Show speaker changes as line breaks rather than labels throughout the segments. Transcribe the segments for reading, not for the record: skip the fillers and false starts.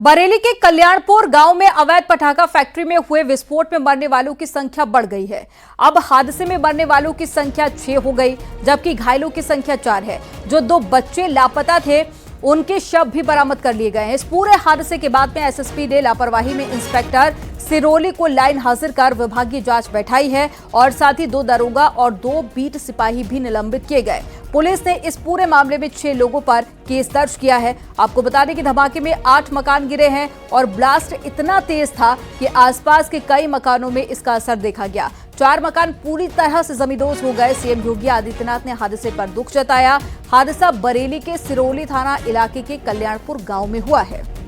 बरेली के कल्याणपुर गांव में अवैध पटाखा फैक्ट्री में हुए विस्फोट में मरने वालों की संख्या बढ़ गई है। अब हादसे में मरने वालों की संख्या 6 हो गई, जबकि घायलों की संख्या 4 है। जो 2 बच्चे लापता थे उनके शव भी बरामद कर लिए गए हैं। इस पूरे हादसे के बाद में एसएसपी ने लापरवाही में इंस्पेक्टर सिरोली को लाइन हाजिर कर विभागीय जांच बैठाई है और साथ ही 2 दरोगा और 2 बीट सिपाही भी निलंबित किए गए। पुलिस ने इस पूरे मामले में 6 लोगों पर केस दर्ज किया है। आपको बता दें कि धमाके में 8 मकान गिरे हैं और ब्लास्ट इतना तेज था कि आसपास के कई मकानों में इसका असर देखा गया। 4 मकान पूरी तरह से जमींदोज हो गए। सीएम योगी आदित्यनाथ ने हादसे पर दुख जताया। हादसा बरेली के सिरोली थाना इलाके के कल्याणपुर गांव में हुआ है।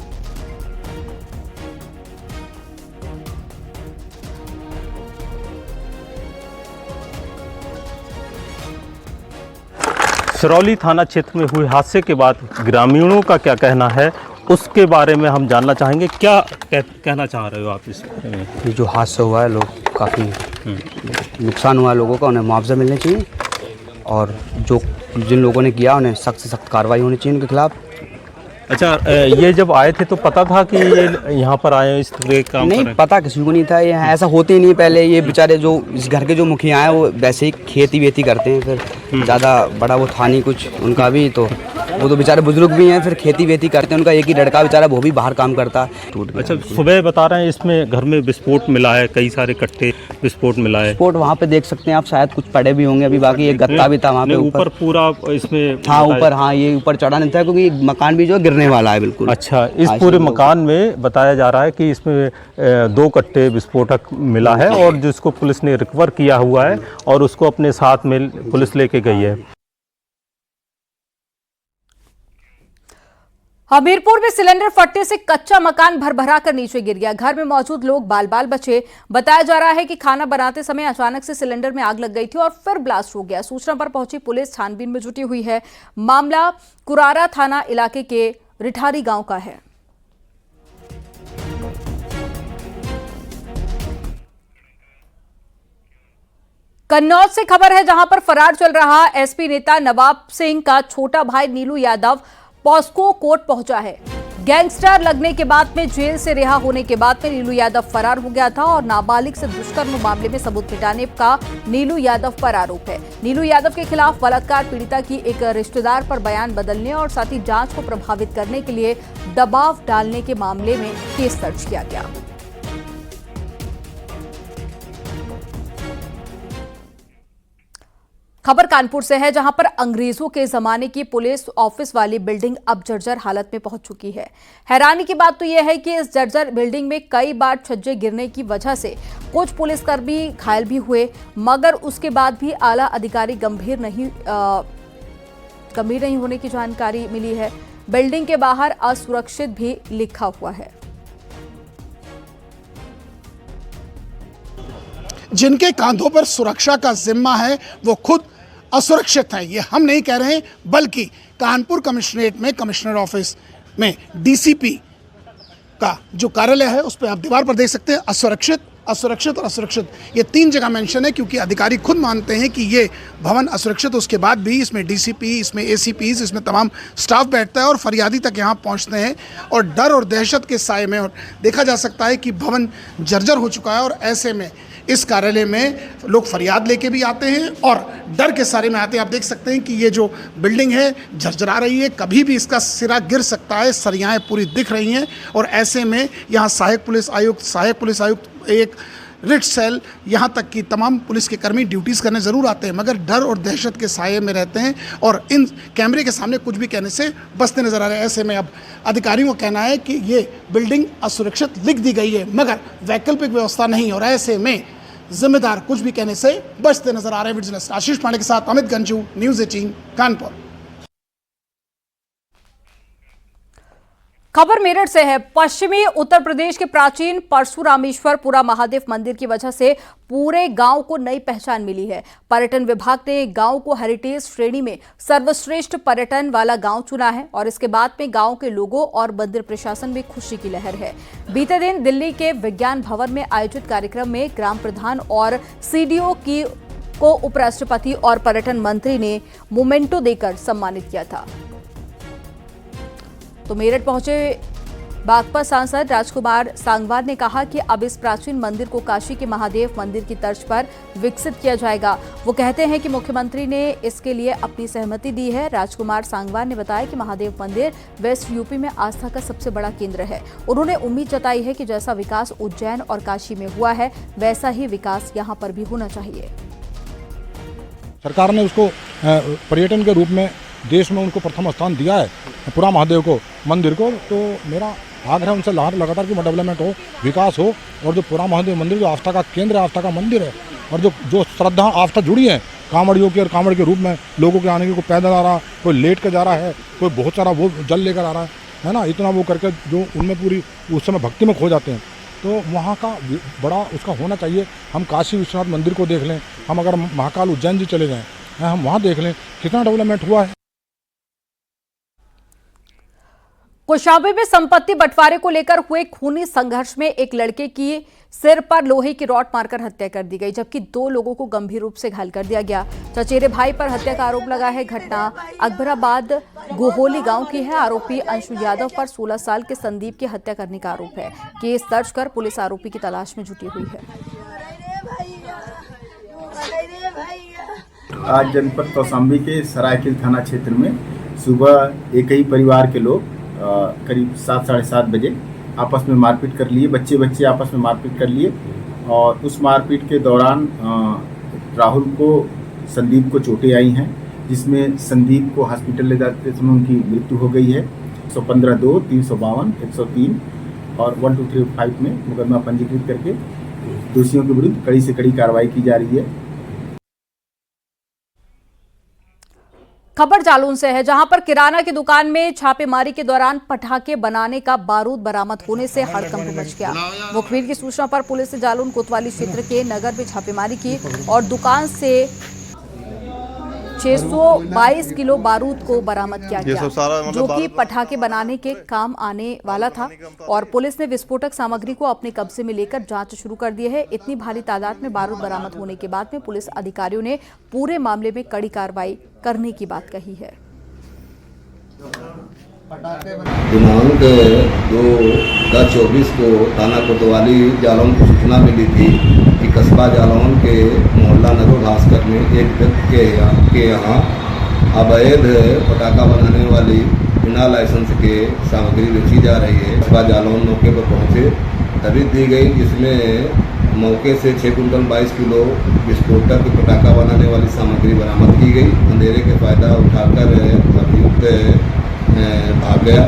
सिरौली थाना क्षेत्र में हुए हादसे के बाद ग्रामीणों का क्या कहना है, उसके बारे में हम जानना चाहेंगे। क्या कहना चाह रहे हो आप इस बारे में?
ये जो हादसा हुआ है, लोग काफ़ी नुकसान हुआ है, लोगों का उन्हें मुआवजा मिलना चाहिए और जो जिन लोगों ने किया उन्हें सख्त से सख्त कार्रवाई होनी चाहिए उनके खिलाफ।
अच्छा, ये जब आए थे तो पता था कि ये यहाँ पर आए इस तरह काम
नहीं पता किसी को नहीं था। ये ऐसा होते ही नहीं। पहले ये बेचारे जो इस घर के जो मुखिया हैं वो वैसे ही खेती वेती करते हैं, फिर ज़्यादा बड़ा वो था नहीं कुछ उनका भी, तो वो तो बेचारे बुजुर्ग भी हैं, फिर खेती वेती करते हैं। उनका एक ही लड़का बेचारा वो भी बाहर काम करता है।
अच्छा, सुबह बता रहे हैं इसमें घर में विस्फोट मिला है, कई सारे कट्टे विस्फोट मिला है।
विस्फोट वहाँ पे देख सकते हैं आप, शायद कुछ पड़े भी होंगे अभी, बाकी एक गत्ता भी था वहाँ पे ऊपर
पूरा इसमें।
हाँ ऊपर, हाँ ये ऊपर चढ़ा नहीं था क्योंकि मकान भी जो गिरने वाला है बिल्कुल।
अच्छा, इस पूरे मकान में बताया जा रहा है कि इसमें 2 कट्टे विस्फोटक मिला है और जिसको पुलिस ने रिकवर किया हुआ है और उसको अपने साथ में पुलिस लेके गई है।
हमीरपुर में सिलेंडर फटने से कच्चा मकान भरभरा कर नीचे गिर गया। घर में मौजूद लोग बाल बाल बचे। बताया जा रहा है कि खाना बनाते समय अचानक से सिलेंडर में आग लग गई थी और फिर ब्लास्ट हो गया। सूचना पर पहुंची पुलिस छानबीन में जुटी हुई है। मामला कुरारा थाना इलाके के रिठारी गांव का है। कन्नौज से खबर है, जहां पर फरार चल रहा एसपी नेता नवाब सिंह का छोटा भाई नीलू यादव पॉस्को कोर्ट पहुंचा है। गैंगस्टर लगने के बाद में जेल से रिहा होने के बाद में नीलू यादव फरार हो गया था और नाबालिग से दुष्कर्म मामले में सबूत मिटाने का नीलू यादव पर आरोप है। नीलू यादव के खिलाफ बलात्कार पीड़िता की एक रिश्तेदार पर बयान बदलने और साथ ही जांच को प्रभावित करने के लिए दबाव डालने के मामले में केस दर्ज किया गया। खबर कानपुर से है, जहां पर अंग्रेजों के जमाने की पुलिस ऑफिस वाली बिल्डिंग अब जर्जर हालत में पहुंच चुकी है। हैरानी की बात तो यह है कि इस जर्जर बिल्डिंग में कई बार छज्जे गिरने की वजह से कुछ पुलिसकर्मी घायल भी हुए, मगर उसके बाद भी आला अधिकारी गंभीर नहीं होने की जानकारी मिली है। बिल्डिंग के बाहर असुरक्षित भी लिखा हुआ है।
जिनके कांधों पर सुरक्षा का जिम्मा है वो खुद असुरक्षित हैं। ये हम नहीं कह रहे हैं, बल्कि कानपुर कमिश्नरेट में कमिश्नर ऑफिस में डीसीपी का जो कार्यालय है उस पर आप दीवार पर देख सकते हैं असुरक्षित, असुरक्षित और असुरक्षित। ये 3 जगह मेंशन है क्योंकि अधिकारी खुद मानते हैं कि ये भवन असुरक्षित। उसके बाद भी इसमें डीसीपी, इसमें एसीपीज, इसमें तमाम स्टाफ बैठता है और फरियादी तक यहाँ पहुँचते हैं और डर और दहशत के साए में। और देखा जा सकता है कि भवन जर्जर हो चुका है और ऐसे में इस कार्यालय में लोग फरियाद लेके भी आते हैं और डर के सारे में आते हैं। आप देख सकते हैं कि ये जो बिल्डिंग है झरझरा रही है, कभी भी इसका सिरा गिर सकता है। सरियाएं पूरी दिख रही हैं और ऐसे में यहाँ सहायक पुलिस आयुक्त, एक रिट सेल, यहाँ तक कि तमाम पुलिस के कर्मी ड्यूटीज़ करने ज़रूर आते हैं, मगर डर और दहशत के साये में रहते हैं और इन कैमरे के सामने कुछ भी कहने से बचते नजर आ रहे हैं। ऐसे में अब अधिकारियों का कहना है कि ये बिल्डिंग असुरक्षित लिख दी गई है, मगर वैकल्पिक व्यवस्था नहीं, और ऐसे में जिम्मेदार कुछ भी कहने से बचते नजर आ रहे हैं। विजिलेंस आशीष पांडे के साथ अमित गंजू, न्यूज़ 18 कानपुर।
खबर मेरठ से है। पश्चिमी उत्तर प्रदेश के प्राचीन परशुरामेश्वरपुरा महादेव मंदिर की वजह से पूरे गांव को नई पहचान मिली है। पर्यटन विभाग ने गांव को हेरिटेज श्रेणी में सर्वश्रेष्ठ पर्यटन वाला गांव चुना है और इसके बाद में गांव के लोगों और मंदिर प्रशासन में खुशी की लहर है। बीते दिन दिल्ली के विज्ञान भवन में आयोजित कार्यक्रम में ग्राम प्रधान और सीडीओ को उपराष्ट्रपति और पर्यटन मंत्री ने मोमेंटो देकर सम्मानित किया था। तो मेरठ पहुंचे बागपत सांसद राजकुमार सांगवान ने कहा कि अब इस प्राचीन मंदिर को काशी के महादेव मंदिर की तर्ज पर विकसित किया जाएगा। वो कहते हैं कि मुख्यमंत्री ने इसके लिए अपनी सहमति दी है। राजकुमार सांगवान ने बताया कि महादेव मंदिर वेस्ट यूपी में आस्था का सबसे बड़ा केंद्र है। उन्होंने उम्मीद जताई है कि जैसा विकास उज्जैन और काशी में हुआ है वैसा ही विकास यहाँ पर भी होना चाहिए।
सरकार ने उसको पर्यटन के रूप में देश में उनको प्रथम स्थान दिया है, पूरा महादेव को मंदिर को। तो मेरा आग्रह उनसे लगातार कि डेवलपमेंट हो, विकास हो, और जो पूरा महादेव मंदिर जो आस्था का केंद्र है, आस्था का मंदिर है, और जो श्रद्धा आस्था जुड़ी है कांवड़ियों की, और कांवड़ के रूप में लोगों के आने की, कोई पैदल आ रहा, कोई लेट के जा रहा है, कोई बहुत सारा वो जल लेकर आ रहा है ना, इतना वो करके जो उनमें पूरी उस समय भक्ति में खो जाते हैं। तो वहाँ का बड़ा उसका होना चाहिए। हम काशी विश्वनाथ मंदिर को देख लें, हम अगर महाकाल उज्जैन जी चले जाएँ, हम वहाँ देख लें कितना डेवलपमेंट हुआ है।
कौशाम्बी में संपत्ति बंटवारे को लेकर हुए खूनी संघर्ष में एक लड़के की सिर पर लोहे की रॉड मारकर हत्या कर दी गई, जबकि 2 लोगों को गंभीर रूप से घायल कर दिया गया। चचेरे भाई पर हत्या का आरोप लगा है। घटना अकबराबाद गोहोली गांव की है। आरोपी अंशु यादव पर 16 साल के संदीप की हत्या करने का आरोप है। केस दर्ज कर पुलिस आरोपी की तलाश में जुटी हुई है।
आज जनपद कौशाम्बी के सरायकील थाना क्षेत्र में सुबह एक ही परिवार के लोग करीब 7 साढ़े 7 बजे आपस में मारपीट कर लिए। बच्चे आपस में मारपीट कर लिए, और उस मारपीट के दौरान राहुल को, संदीप को चोटें आई हैं, जिसमें संदीप को हॉस्पिटल ले जाते समय उनकी मृत्यु हो गई है। 115(2), 352, 103 और 1235 में मुकदमा पंजीकृत करके दोषियों के विरुद्ध कड़ी से कड़ी कार्रवाई की जा रही है।
खबर जालौन से है, जहां पर किराना की दुकान में छापेमारी के दौरान पटाखे बनाने का बारूद बरामद होने से हड़कंप मच गया। मुखबिर की सूचना पर पुलिस ने जालौन कोतवाली क्षेत्र के नगर में छापेमारी की और दुकान से 622 किलो बारूद को बरामद किया गया, जो कि पटाखे बनाने के काम आने वाला था। और पुलिस ने विस्फोटक सामग्री को अपने कब्जे में लेकर जांच शुरू कर दी है। इतनी भारी तादाद में बारूद बरामद होने के बाद में पुलिस अधिकारियों ने पूरे मामले में कड़ी कार्रवाई करने की बात कही है।
दिनांक 2/24 को थाना कोतवाली जालौन को सूचना मिली थी कि कस्बा जालौन के मोहल्ला नगर भास्कर में एक व्यक्ति के यहाँ अवैध पटाखा बनाने वाली बिना लाइसेंस के सामग्री बेची जा रही है। कस्बा जालौन मौके पर पहुँचे, तभी दी गई, जिसमें मौके से 6 कुंटल 22 किलो विस्फोटक पटाखा बनाने वाली सामग्री बरामद की गई। अंधेरे के फायदा उठाकर अभियुक्त भाग गया।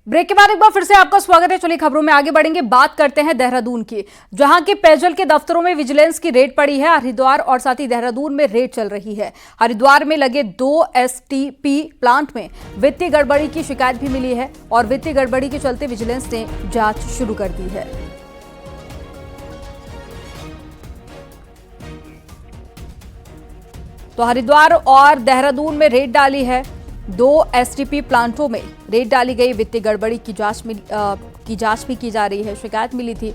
ब्रेक के बाद एक बार फिर से आपका स्वागत है। चलिए खबरों में आगे बढ़ेंगे। बात करते हैं देहरादून की, जहां के पेयजल के दफ्तरों में विजिलेंस की रेड पड़ी है। हरिद्वार और साथ ही देहरादून में रेड चल रही है। हरिद्वार में लगे 2 एसटीपी प्लांट में वित्तीय गड़बड़ी की शिकायत भी मिली है और वित्तीय गड़बड़ी के चलते विजिलेंस ने जांच शुरू कर दी है। तो हरिद्वार और देहरादून में रेड डाली है। 2 एसटीपी प्लांटों में रेड डाली गई। वित्तीय गड़बड़ी की जांच भी की जा रही है। शिकायत मिली थी।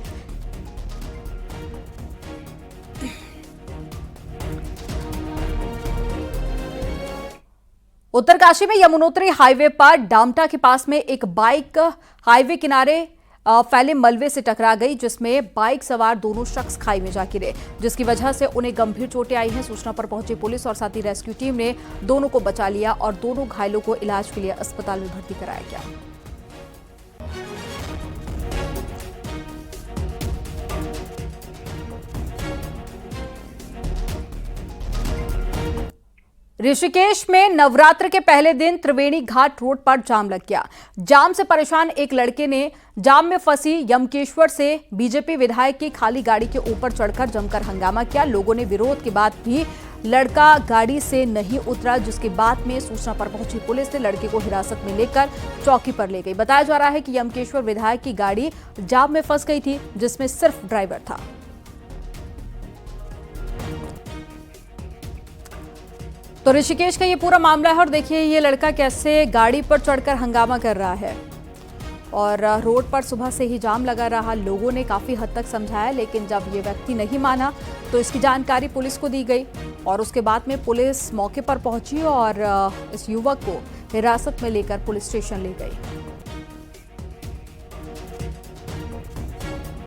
उत्तरकाशी में यमुनोत्री हाईवे पर डामटा के पास में एक बाइक हाईवे किनारे फैले मलबे से टकरा गई, जिसमें बाइक सवार दोनों शख्स खाई में जा गिरे, जिसकी वजह से उन्हें गंभीर चोटें आई हैं। सूचना पर पहुंची पुलिस और साथ ही रेस्क्यू टीम ने दोनों को बचा लिया और दोनों घायलों को इलाज के लिए अस्पताल में भर्ती कराया गया। ऋषिकेश में नवरात्र के पहले दिन त्रिवेणी घाट रोड पर जाम लग गया। जाम से परेशान एक लड़के ने जाम में फंसी यमकेश्वर से बीजेपी विधायक की खाली गाड़ी के ऊपर चढ़कर जमकर हंगामा किया। लोगों ने विरोध के बाद भी लड़का गाड़ी से नहीं उतरा, जिसके बाद में सूचना पर पहुंची पुलिस ने लड़के को हिरासत में लेकर चौकी पर ले गई। बताया जा रहा है कि यमकेश्वर विधायक की गाड़ी जाम में फंस गई थी, जिसमें सिर्फ ड्राइवर था। तो ऋषिकेश का ये पूरा मामला है और देखिए ये लड़का कैसे गाड़ी पर चढ़कर हंगामा कर रहा है और रोड पर सुबह से ही जाम लगा रहा। लोगों ने काफी हद तक समझाया, लेकिन जब ये व्यक्ति नहीं माना तो इसकी जानकारी पुलिस को दी गई और उसके बाद में पुलिस मौके पर पहुंची और इस युवक को हिरासत में लेकर पुलिस स्टेशन ले गई।